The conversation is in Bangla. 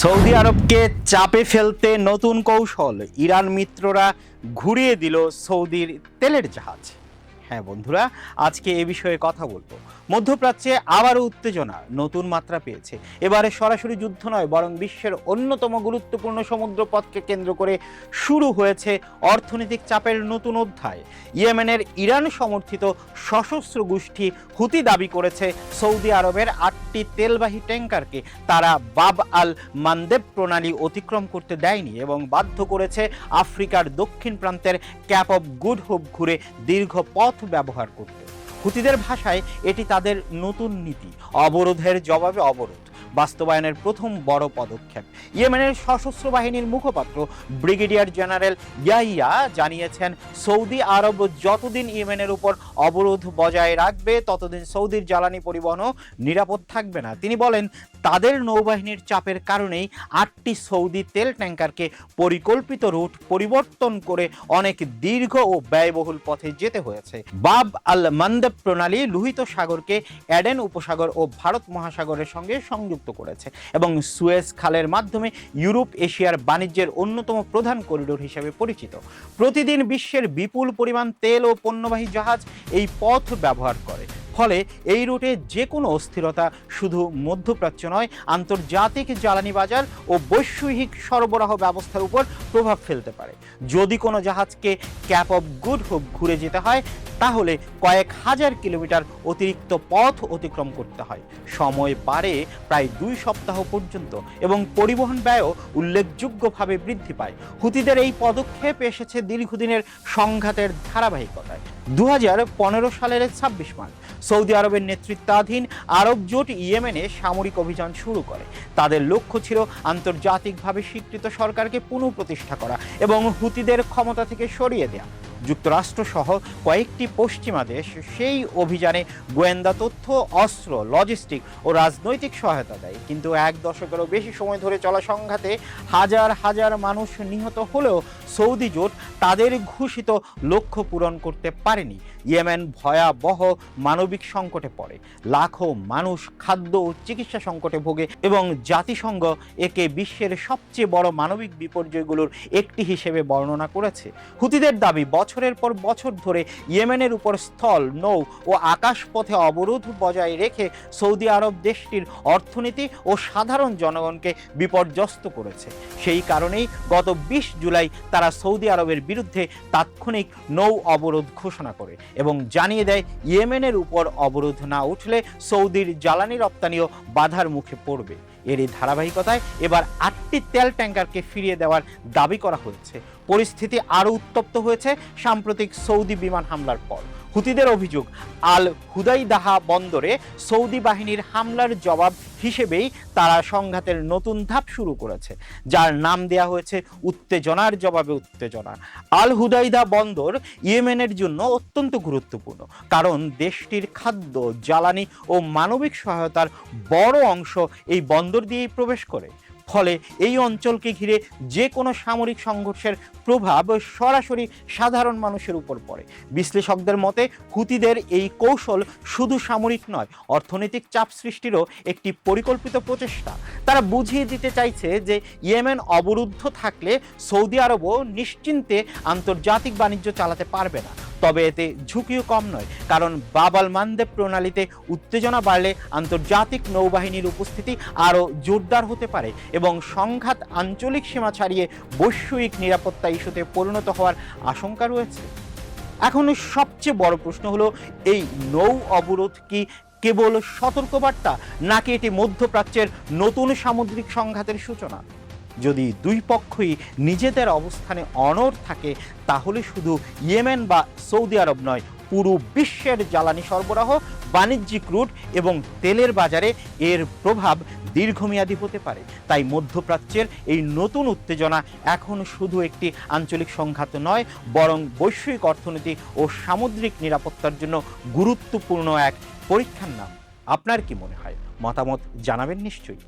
সৌদি আরবকে চাপে ফেলতে নতুন কৌশল, ইরান মিত্ররা ঘুরিয়ে দিল সৌদির তেলের জাহাজ। হ্যাঁ বন্ধুরা, আজকে এ বিষয়ে কথা বলবো। মধ্যপ্রাচ্যে আবারও উত্তেজনা নতুন মাত্রা পেয়েছে। এবারে সরাসরি যুদ্ধ নয়, বরং বিশ্বের অন্যতম গুরুত্বপূর্ণ সমুদ্রপথকে কেন্দ্র করে শুরু হয়েছে অর্থনৈতিক চাপের নতুন অধ্যায়। ইয়েমেনের ইরান সমর্থিত সশস্ত্র গোষ্ঠী হুতি দাবি করেছে সৌদি আরবের 8টি তেলবাহী ট্যাঙ্কারকে তারা বাব আল মান্দেব প্রণালী অতিক্রম করতে দেয়নি এবং বাধ্য করেছে আফ্রিকার দক্ষিণ প্রান্তের ক্যাপ অফ গুড হোপ ঘুরে দীর্ঘ পথ ব্যবহার করতে। হুতিদের ভাষায় এটি তাদের নতুন নীতি, অবরোধের জবাবে অবরোধ বাস্তবায়নের প্রথম বড় পদক্ষেপ। ইয়েমেনের সশস্ত্র বাহিনীর মুখপাত্র ব্রিগেডিয়ার জেনারেল ইয়াহিয়া জানিয়েছেন, সৌদি আরব যতদিন ইয়েমেনের উপর অবরোধ বজায় রাখবে ততদিন সৌদির জ্বালানি পরিবহনও নিরাপদ থাকবে না। তিনি বলেন, তাদের নৌবাহিনীর চাপের কারণেই 8টি সৌদি তেল ট্যাঙ্কারকে পরিকল্পিত রুট পরিবর্তন করে অনেক দীর্ঘ ও ব্যয়বহুল পথে যেতে হয়েছে। বাব আল মান্দেব প্রণালী লোহিত সাগরকে এডেন উপসাগর ও ভারত মহাসাগরের সঙ্গে সংযুক্ত করেছে এবং সুয়েজ খালের মাধ্যমে ইউরোপ এশিয়ার বাণিজ্যের অন্যতম প্রধান করিডোর হিসেবে পরিচিত। প্রতিদিন বিশ্বের বিপুল পরিমাণ তেল ও পণ্যবাহী জাহাজ এই পথ ব্যবহার করে। ফলে এই রুটে যে কোনো অস্থিরতা শুধু মধ্যপ্রাচ্য নয়, আন্তর্জাতিক জ্বালানি বাজার ও বৈশ্বিক সরবরাহ ব্যবস্থার উপর প্রভাব ফেলতে পারে। যদি কোনো জাহাজকে ক্যাপ অফ গুড হোপ ঘুরে যেতে হয় তাহলে কয়েক হাজার কিলোমিটার অতিরিক্ত পথ অতিক্রম করতে হয়, সময় বাড়ে প্রায় 2 সপ্তাহ পর্যন্ত এবং পরিবহন ব্যয়ও উল্লেখযোগ্যভাবে বৃদ্ধি পায়। হুতিদের এই পদক্ষেপ এসেছে দীর্ঘদিনের সংঘাতের ধারাবাহিকতায়। 2015 সালের 26 মার্চ সৌদি আরবের নেতৃত্বাধীন আরব জোট ইয়েমেনে সামরিক অভিযান শুরু করে। তাদের লক্ষ্য ছিল আন্তর্জাতিকভাবে স্বীকৃত সরকারকে পুনঃপ্রতিষ্ঠা করা এবং হুতিদের ক্ষমতা থেকে সরিয়ে দেয়া। যুক্তরাষ্ট্র সহ কয়েকটি পশ্চিমা দেশ সেই অভিযানে গোয়েন্দা তথ্য, অস্ত্র, লজিস্টিক ও রাজনৈতিক সহায়তা দেয়। কিন্তু 1 দশকেরও বেশি সময় ধরে চলা সংঘাতে হাজার হাজার মানুষ নিহত হলেও সৌদি জোট তাদের ঘোষিত লক্ষ্য পূরণ করতে পারেনি। ইয়েমেন ভয়াবহ মানবিক সংকটে পড়ে, লাখো মানুষ খাদ্য ও চিকিৎসা সংকটে ভোগে এবং জাতিসংঘ একে বিশ্বের সবচেয়ে বড় মানবিক বিপর্যয়গুলোর একটি হিসেবে বর্ণনা করেছে। হুতিদের দাবি, বছরের পর বছর ধরে ইয়েমেনের উপর স্থল, নৌ ও আকাশপথে অবরোধ বজায় রেখে সৌদি আরব দেশটির অর্থনীতি ও সাধারণ জনগণকে বিপর্যস্ত করেছে। সেই কারণেই গত 20 জুলাই তারা সৌদি আরবের বিরুদ্ধে তাৎক্ষণিক নৌ অবরোধ ঘোষণা করে এবং জানিয়ে দেয়, ইয়েমেনের উপর অবরোধ না উঠলে সৌদির জ্বালানি রপ্তানিও বাধার মুখে পড়বে। এরই ধারাবাহিকতায় এবার 8টি তেল ট্যাঙ্কারকে ফিরিয়ে দেওয়ার দাবি করা হয়েছে। পরিস্থিতি আরও উত্তপ্ত হয়েছে সাম্প্রতিক সৌদি বিমান হামলার পর। হুতিদের অভিযোগ, আল হুদাইদাহ বন্দরে সৌদি বাহিনীর হামলার জবাব হিসেবেই তারা সংঘাতের নতুন ধাপ শুরু করেছে, যার নাম দেয়া হয়েছে উত্তেজনার জবাবে উত্তেজনা। আল হুদাইদা বন্দর ইয়েমেনের জন্য অত্যন্ত গুরুত্বপূর্ণ, কারণ দেশটির খাদ্য, জ্বালানি ও মানবিক সহায়তার বড় অংশ এই বন্দর দিয়েই প্রবেশ করে। ফলে এই অঞ্চলকে ঘিরে যে কোনো সামরিক সংঘর্ষের প্রভাব সরাসরি সাধারণ মানুষের উপর পড়ে। বিশ্লেষকদের মতে হুতিদের এই কৌশল শুধু সামরিক নয়, অর্থনৈতিক চাপ সৃষ্টিরও একটি পরিকল্পিত প্রচেষ্টা। তারা বুঝিয়ে দিতে চাইছে যে ইয়েমেন অবরুদ্ধ থাকলে সৌদি আরবও নিশ্চিন্তে আন্তর্জাতিক বাণিজ্য চালাতে পারবে না। তবে এতে ঝুঁকিও কম নয়, কারণ বাব আল মান্দেব প্রণালীতে উত্তেজনা বাড়লে আন্তর্জাতিক নৌবাহিনীর উপস্থিতি আরও জোরদার হতে পারে এবং সংঘাত আঞ্চলিক সীমা ছাড়িয়ে বৈশ্বিক নিরাপত্তা ইস্যুতে পরিণত হওয়ার আশঙ্কা রয়েছে। এখন সবচেয়ে বড় প্রশ্ন হলো, এই নৌ অবরোধ কি কেবল সতর্কবার্তা, নাকি এটি মধ্যপ্রাচ্যের নতুন সামুদ্রিক সংঘাতের সূচনা? যদি দুই পক্ষই নিজেদের অবস্থানে অনড় থাকে তাহলে শুধু ইয়েমেন বা সৌদি আরব নয়, পুরো বিশ্বের জ্বালানি সরবরাহ, বাণিজ্যিক রুট এবং তেলের বাজারে এর প্রভাব দীর্ঘমেয়াদী হতে পারে। তাই মধ্যপ্রাচ্যের এই নতুন উত্তেজনা এখন শুধু একটি আঞ্চলিক সংঘাত নয়, বরং বৈশ্বিক অর্থনীতি ও সামুদ্রিক নিরাপত্তার জন্য গুরুত্বপূর্ণ এক পরীক্ষার নাম। আপনার কি মনে হয়? মতামত জানাবেন নিশ্চয়ই।